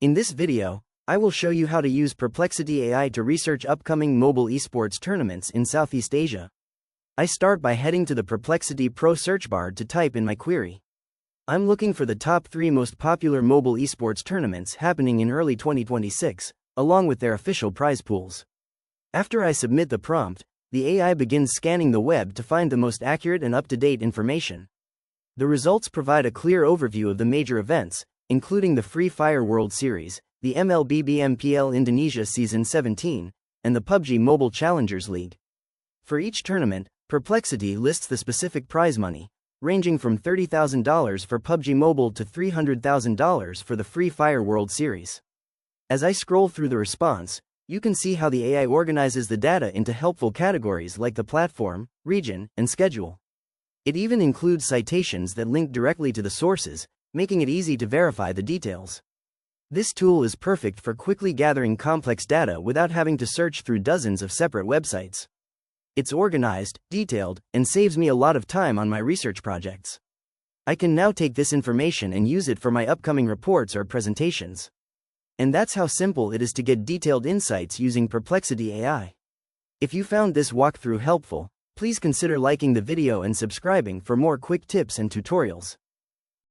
In this video, I will show you how to use Perplexity AI to research upcoming mobile esports tournaments in Southeast Asia. I start by heading to the Perplexity Pro search bar to type in my query. I'm looking for the top 3 most popular mobile esports tournaments happening in early 2026, along with their official prize pools. After I submit the prompt, the AI begins scanning the web to find the most accurate and up-to-date information. The results provide a clear overview of the major events, including the Free Fire World Series, the MLBBMPL Indonesia Season 17, and the PUBG Mobile Challengers League. For each tournament, Perplexity lists the specific prize money, ranging from $30,000 for PUBG Mobile to $300,000 for the Free Fire World Series. As I scroll through the response, you can see how the AI organizes the data into helpful categories like the platform, region, and schedule. It even includes citations that link directly to the sources, making it easy to verify the details. This tool is perfect for quickly gathering complex data without having to search through dozens of separate websites. It's organized, detailed, and saves me a lot of time on my research projects. I can now take this information and use it for my upcoming reports or presentations. And that's how simple it is to get detailed insights using Perplexity AI. If you found this walkthrough helpful, please consider liking the video and subscribing for more quick tips and tutorials.